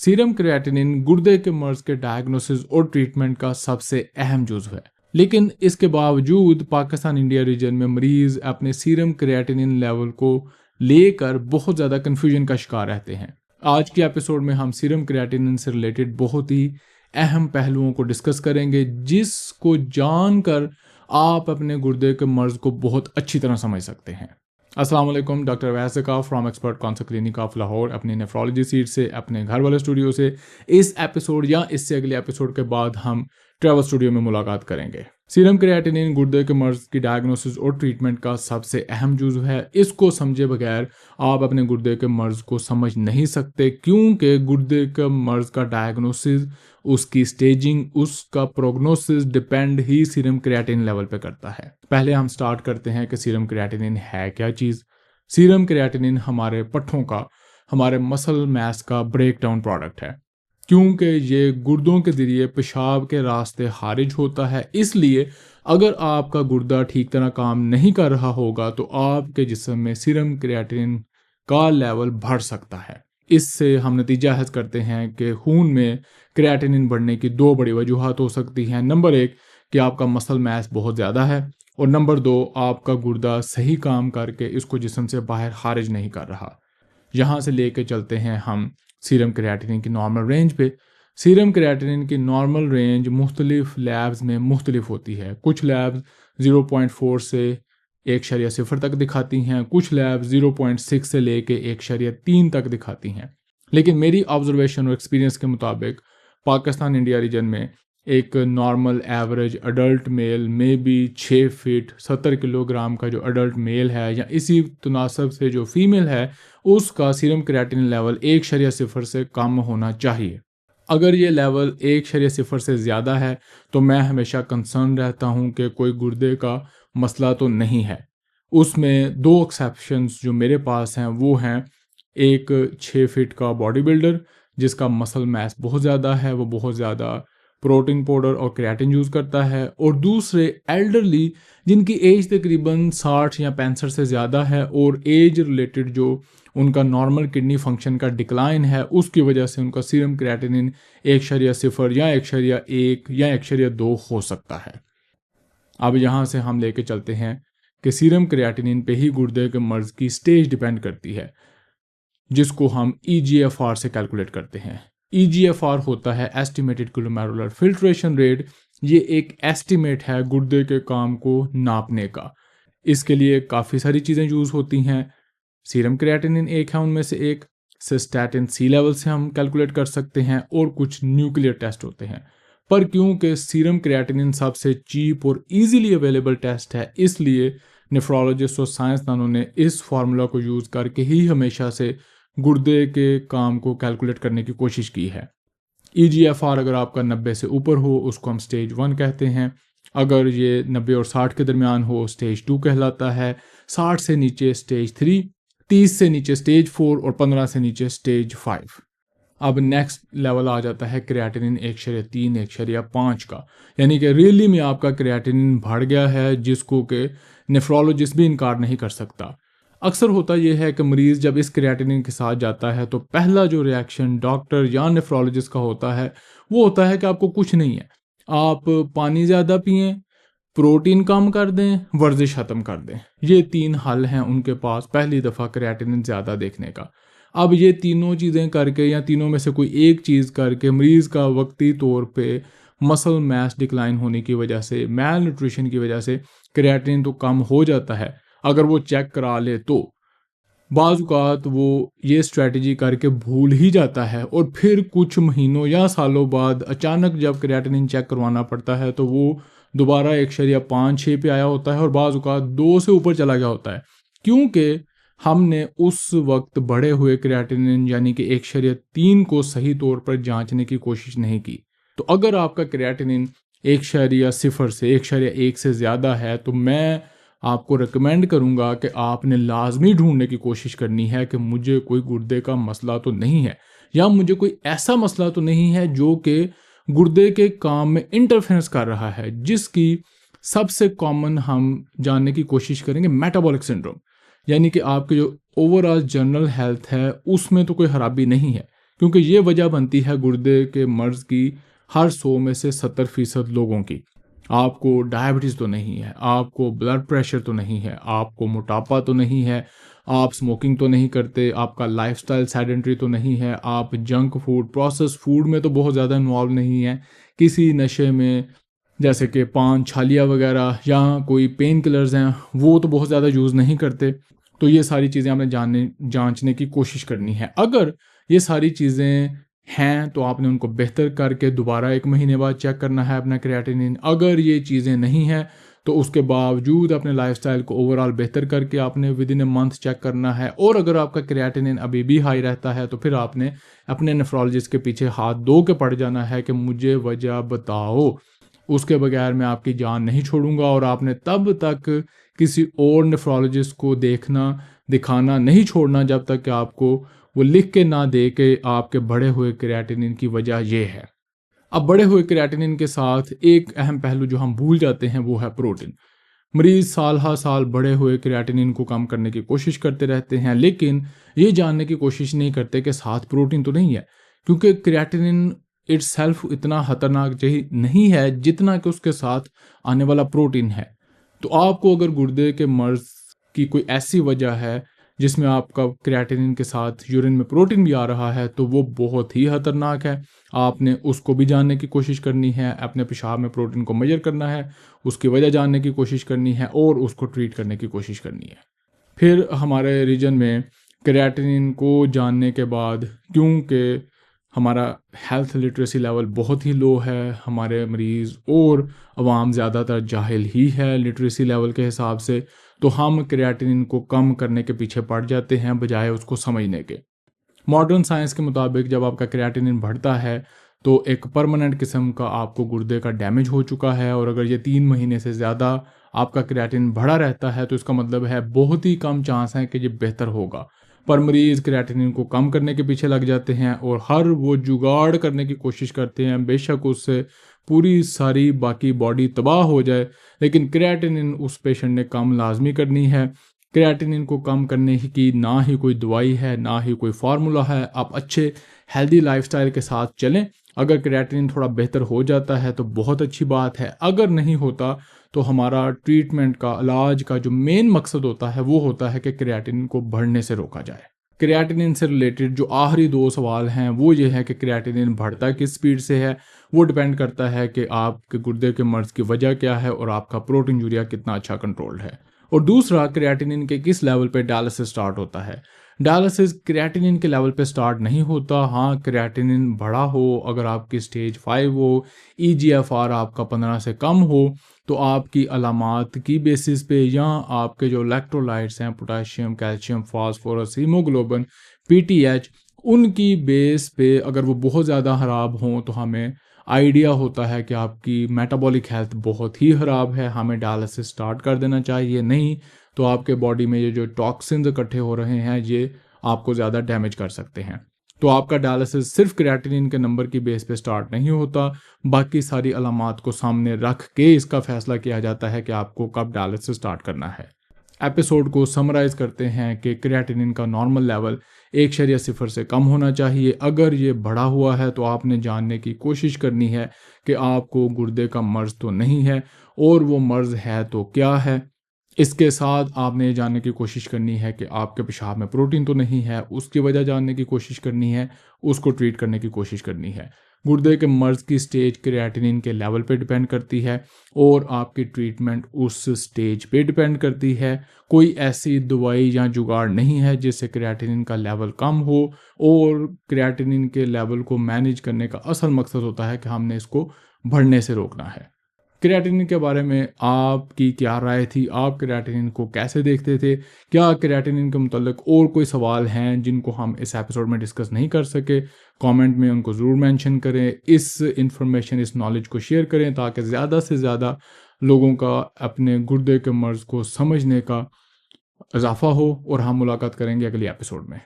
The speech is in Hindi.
सीरम क्रिएटिनिन गुर्दे के मर्ज के डायग्नोसिस और ट्रीटमेंट का सबसे अहम जुज़्व है, लेकिन इसके बावजूद पाकिस्तान इंडिया रीजन में मरीज अपने सीरम क्रिएटिनिन लेवल को लेकर बहुत ज़्यादा कन्फ्यूजन का शिकार रहते हैं। आज के एपिसोड में हम सीरम क्रिएटिनिन से रिलेटेड बहुत ही अहम पहलुओं को डिस्कस करेंगे, जिसको जानकर आप अपने गुर्दे के मर्ज को बहुत अच्छी तरह समझ सकते हैं। अस्सलाम वालेकुम, डॉक्टर वैसका from expert concert clinic of Lahore, अपनी नेफ्रोलॉजी सीट से, अपने घर वाले स्टूडियो से इस एपिसोड या इससे अगले एपिसोड के बाद हम ट्रैवल स्टूडियो में मुलाकात करेंगे। सीरम क्रिएटिनिन गुर्दे के मर्ज की डायग्नोसिस और ट्रीटमेंट का सबसे अहम जुज़्व है। इसको समझे बगैर आप अपने गुर्दे के मर्ज को समझ नहीं सकते, क्योंकि गुर्दे के मर्ज का डायग्नोसिस, उसकी स्टेजिंग, उसका प्रोग्नोसिस डिपेंड ही सीरम क्रिएटिनिन लेवल पे करता है। पहले हम स्टार्ट करते हैं कि सीरम क्रिएटिनिन है क्या चीज़। सीरम क्रिएटिनिन हमारे पट्ठों का, हमारे मसल मैस का ब्रेक डाउन प्रोडक्ट है। क्योंकि ये गुर्दों के ज़रिए पेशाब के रास्ते खारिज होता है, इसलिए अगर आपका गुर्दा ठीक तरह काम नहीं कर रहा होगा तो आपके जिस्म में सीरम क्रिएटिनिन का लेवल बढ़ सकता है। इससे हम नतीजा हज करते हैं कि खून में क्रिएटिनिन बढ़ने की दो बड़ी वजूहात हो सकती हैं। नंबर 1 कि आपका मसल मैस बहुत ज़्यादा है, और नंबर 2 आपका गुर्दा सही काम करके इसको जिस्म से बाहर खारिज नहीं कर रहा। यहाँ से लेके चलते हैं हम सीरम क्रिएटिनिन की नॉर्मल रेंज पे। सीरम क्रिएटिनिन की नॉर्मल रेंज मुख्तलिफ लैब्स में मुख्तलिफ होती है। कुछ लैब्स 0.4 से 1.0 तक दिखाती हैं, कुछ लैब्स 0.6 से लेके 1.3 तक दिखाती हैं। लेकिन मेरी ऑब्जर्वेशन और एक्सपीरियंस के मुताबिक पाकिस्तान इंडिया रीजन में एक नॉर्मल एवरेज अडल्ट मेल में भी 6 फीट 70 किलोग्राम का जो अडल्ट मेल है, या इसी तनासब से जो फीमेल है, उसका सीरम क्रिएटिनिन लेवल 1.0 से कम होना चाहिए। अगर ये लेवल 1.0 से ज़्यादा है तो मैं हमेशा कंसर्न रहता हूँ कि कोई गुर्दे का मसला तो नहीं है। उसमें 2 एक्सेप्शंस जो मेरे पास हैं वो हैं, एक 6 फीट का बॉडी बिल्डर जिसका मसल मैस बहुत ज़्यादा है, वो बहुत ज़्यादा प्रोटीन पाउडर और क्रिएटिन यूज़ करता है, और दूसरे एल्डरली जिनकी एज तकरीबन 60 या 65 से ज़्यादा है, और एज रिलेटेड जो उनका नॉर्मल किडनी फंक्शन का डिक्लाइन है, उसकी वजह से उनका सीरम क्रिएटिनिन 1.0 या 1.1 या 1.2 हो सकता है। अब यहाँ से हम लेके चलते हैं कि सीरम क्रिएटिनिन पे ही गुर्दे के मर्ज की स्टेज डिपेंड करती है, जिसको हम EGFR से कैलकुलेट करते हैं। EGFR होता है एस्टिमेटेड ग्लोमेरुलर फिल्ट्रेशन रेट। ये एक एस्टिमेट है गुर्दे के काम को नापने का। इसके लिए काफ़ी सारी चीज़ें यूज़ होती हैं। सीरम क्रिएटिनिन एक है उनमें से एक। सिस्टैटिन C लेवल से हम कैलकुलेट कर सकते हैं, और कुछ न्यूक्लियर टेस्ट होते हैं। पर क्योंकि सीरम क्रिएटिनिन सबसे चीप और ईजीली अवेलेबल टेस्ट है, इसलिए नेफ्रोलॉजिस्ट और साइंसदानों ने इस फार्मूला को यूज़ करके ही हमेशा से गुर्दे के काम को कैलकुलेट करने की कोशिश की है। EGFR अगर आपका 90 से ऊपर हो उसको हम स्टेज 1 कहते हैं। अगर ये 90 और 60 के दरमियान हो स्टेज 2 कहलाता है। 60 से नीचे स्टेज 3, 30 से नीचे स्टेज 4 और 15 से नीचे स्टेज 5। अब नेक्स्ट लेवल आ जाता है क्रिएटिनिन 1.3 1.5 का, यानी कि रियली में आपका क्रिएटिनिन बढ़ गया है, जिसको कि नेफ्रोलॉजिस्ट भी इनकार नहीं कर सकता। अक्सर होता यह है कि मरीज़ जब इस क्रिएटिनिन के साथ जाता है तो पहला जो रिएक्शन डॉक्टर या नेफ्रोलॉजिस्ट का होता है वो होता है कि आपको कुछ नहीं है, आप पानी ज़्यादा पिएं, प्रोटीन कम कर दें, वर्जिश ख़त्म कर दें। ये 3 हल हैं उनके पास पहली दफ़ा क्रिएटिनिन ज़्यादा देखने का। अब ये तीनों चीज़ें करके या तीनों में से कोई एक चीज़ करके मरीज़ का वक्ती तौर पे मसल मैस डिक्लाइन होने की वजह से, मैल न्यूट्रिशन की वजह से क्रिएटिनिन तो कम हो जाता है। अगर वो चेक करा ले तो बाज़-औक़ात वो ये स्ट्रेटजी करके भूल ही जाता है, और फिर कुछ महीनों या सालों बाद अचानक जब क्रिएटिनिन चेक करवाना पड़ता है तो वो दोबारा 1.5-6 पे आया होता है, और बाज़-औक़ात 2 से ऊपर चला गया होता है, क्योंकि हमने उस वक्त बढ़े हुए क्रिएटिनिन यानी कि 1.3 को सही तौर पर जांचने की कोशिश नहीं की। तो अगर आपका क्रिएटिनिन 1.0 से 1.1 से ज़्यादा है तो मैं आपको रिकमेंड करूंगा कि आपने लाजमी ढूंढने की कोशिश करनी है कि मुझे कोई गुर्दे का मसला तो नहीं है, या मुझे कोई ऐसा मसला तो नहीं है जो कि गुर्दे के काम में इंटरफेरेंस कर रहा है, जिसकी सबसे कॉमन हम जानने की कोशिश करेंगे मेटाबॉलिक सिंड्रोम, यानी कि आपकी जो ओवरऑल जनरल हेल्थ है उसमें तो कोई खराबी नहीं है, क्योंकि ये वजह बनती है गुर्दे के मर्ज की हर 100 में से 70% लोगों की। आपको डायबिटीज़ तो नहीं है, आपको ब्लड प्रेशर तो नहीं है, आपको मोटापा तो नहीं है, आप स्मोकिंग तो नहीं करते, आपका लाइफस्टाइल सेडेंटरी तो नहीं है, आप जंक फूड, प्रोसेस फूड में तो बहुत ज़्यादा इन्वॉल्व नहीं है, किसी नशे में जैसे कि पान, छालिया वगैरह या कोई पेन किलर्स हैं वो तो बहुत ज़्यादा यूज़ नहीं करते। तो ये सारी चीज़ें आपने जांचने की कोशिश करनी है। अगर ये सारी चीज़ें हैं तो आपने उनको बेहतर करके दोबारा 1 महीने बाद चेक करना है अपना क्रिएटिनिन। अगर ये चीज़ें नहीं हैं तो उसके बावजूद अपने लाइफस्टाइल को ओवरऑल बेहतर करके आपने within a month check करना है। और अगर आपका क्रिएटिनिन अभी भी हाई रहता है तो फिर आपने अपने नेफ्रोलॉजिस्ट के पीछे हाथ धो के पड़ जाना है कि मुझे वजह बताओ, उसके बगैर मैं आपकी जान नहीं छोड़ूंगा। और आपने तब तक किसी और नेफ्रोलॉजिस्ट को दिखाना नहीं छोड़ना जब तक कि आपको वो लिख के ना दे के आपके बढ़े हुए क्रिएटिनिन की वजह ये है। अब बढ़े हुए क्रिएटिनिन के साथ एक अहम पहलू जो हम भूल जाते हैं वो है प्रोटीन। मरीज साल हर साल बढ़े हुए क्रिएटिनिन को कम करने की कोशिश करते रहते हैं, लेकिन ये जानने की कोशिश नहीं करते कि साथ प्रोटीन तो नहीं है, क्योंकि क्रिएटिनिन इट्सेल्फ इतना खतरनाक नहीं है जितना कि उसके साथ आने वाला प्रोटीन है। तो आपको अगर गुर्दे के मर्ज की कोई ऐसी वजह है जिसमें आपका क्रिएटिनिन के साथ यूरिन में प्रोटीन भी आ रहा है तो वो बहुत ही खतरनाक है। आपने उसको भी जानने की कोशिश करनी है, अपने पेशाब में प्रोटीन को मेजर करना है, उसकी वजह जानने की कोशिश करनी है और उसको ट्रीट करने की कोशिश करनी है। फिर हमारे रीजन में क्रिएटिनिन को जानने के बाद, क्योंकि हमारा हेल्थ लिटरेसी लेवल बहुत ही लो है, हमारे मरीज़ और अवाम ज़्यादातर जाहिल ही है लिटरेसी लेवल के हिसाब से, तो हम क्रिएटिनिन को कम करने के पीछे पड़ जाते हैं बजाय उसको समझने के। मॉडर्न साइंस के मुताबिक जब आपका क्रिएटिनिन बढ़ता है तो एक परमानेंट किस्म का आपको गुर्दे का डैमेज हो चुका है। और अगर ये 3 महीने से ज़्यादा आपका क्रिएटिनिन बढ़ा रहता है तो इसका मतलब है बहुत ही कम चांस है कि ये बेहतर होगा। पर मरीज़ क्रिएटिनिन को कम करने के पीछे लग जाते हैं और हर वो जुगाड़ करने की कोशिश करते हैं, बेशक उससे पूरी सारी बाकी बॉडी तबाह हो जाए, लेकिन क्रिएटिनिन उस पेशेंट ने कम लाजमी करनी है। क्रिएटिनिन को कम करने की ना ही कोई दवाई है, ना ही कोई फार्मूला है। आप अच्छे हेल्दी लाइफस्टाइल के साथ चलें। अगर क्रिएटिनिन थोड़ा बेहतर हो जाता है तो बहुत अच्छी बात है, अगर नहीं होता तो हमारा ट्रीटमेंट का, इलाज का जो मेन मकसद होता है वो होता है कि क्रिएटिनिन को बढ़ने से रोका जाए। क्रिएटिनिन से रिलेटेड जो आखिरी 2 सवाल हैं वो ये है कि क्रिएटिनिन बढ़ता किस स्पीड से है। वो डिपेंड करता है कि आपके गुर्दे के मर्ज की वजह क्या है और आपका प्रोटीन यूरिया कितना अच्छा कंट्रोल्ड है। और दूसरा, क्रिएटिनिन के किस लेवल पे डायलिसिस स्टार्ट होता है। डायलिसिस क्रिएटिनिन के लेवल पे स्टार्ट नहीं होता। हाँ, क्रिएटिनिन बढ़ा हो, अगर आपकी स्टेज 5 हो, ईजीएफआर आपका 15 से कम हो, तो आपकी अलामात की बेसिस पे या आपके जो इलेक्ट्रोलाइट्स हैं, potassium, calcium, phosphorus, haemoglobin, PTH, उनकी बेस पे अगर वो बहुत ज़्यादा ख़राब हों तो हमें आइडिया होता है कि आपकी मेटाबॉलिक हेल्थ बहुत ही ख़राब है, हमें डायलिसिस स्टार्ट कर देना चाहिए। नहीं तो आपके बॉडी में ये जो टॉक्सिन्स इकट्ठे हो रहे हैं ये आपको ज़्यादा डैमेज कर सकते हैं। तो आपका डायलिसिस सिर्फ क्रिएटिनिन के नंबर की बेस पे स्टार्ट नहीं होता, बाकी सारी अलामात को सामने रख के इसका फैसला किया जाता है कि आपको कब डायलिसिस स्टार्ट करना है। एपिसोड को समराइज करते हैं कि क्रिएटिनिन का नॉर्मल लेवल 1.0 से कम होना चाहिए। अगर ये बढ़ा हुआ है तो आपने जानने की कोशिश करनी है कि आपको गुर्दे का मर्ज तो नहीं है, और वो मर्ज है तो क्या है। इसके साथ आपने ये जानने की कोशिश करनी है कि आपके पेशाब में प्रोटीन तो नहीं है, उसकी वजह जानने की कोशिश करनी है, उसको ट्रीट करने की कोशिश करनी है। गुर्दे के मर्ज की स्टेज क्रिएटिनिन के लेवल पे डिपेंड करती है और आपकी ट्रीटमेंट उस स्टेज पे डिपेंड करती है। कोई ऐसी दवाई या जुगाड़ नहीं है जिससे क्रिएटिनिन का लेवल कम हो, और क्रिएटिनिन के लेवल को मैनेज करने का असल मकसद होता है कि हमने इसको बढ़ने से रोकना है। क्रिएटिनिन के बारे में आपकी क्या राय थी? आप क्रिएटिनिन को कैसे देखते थे? क्या क्रिएटिनिन के मुतल्लिक और कोई सवाल हैं जिनको हम इस एपिसोड में डिस्कस नहीं कर सके? कमेंट में उनको ज़रूर मेंशन करें। इस इंफॉर्मेशन, इस नॉलेज को शेयर करें ताकि ज़्यादा से ज़्यादा लोगों का अपने गुर्दे के मर्ज़ को समझने का इजाफा हो। और हम मुलाकात करेंगे अगले एपिसोड में।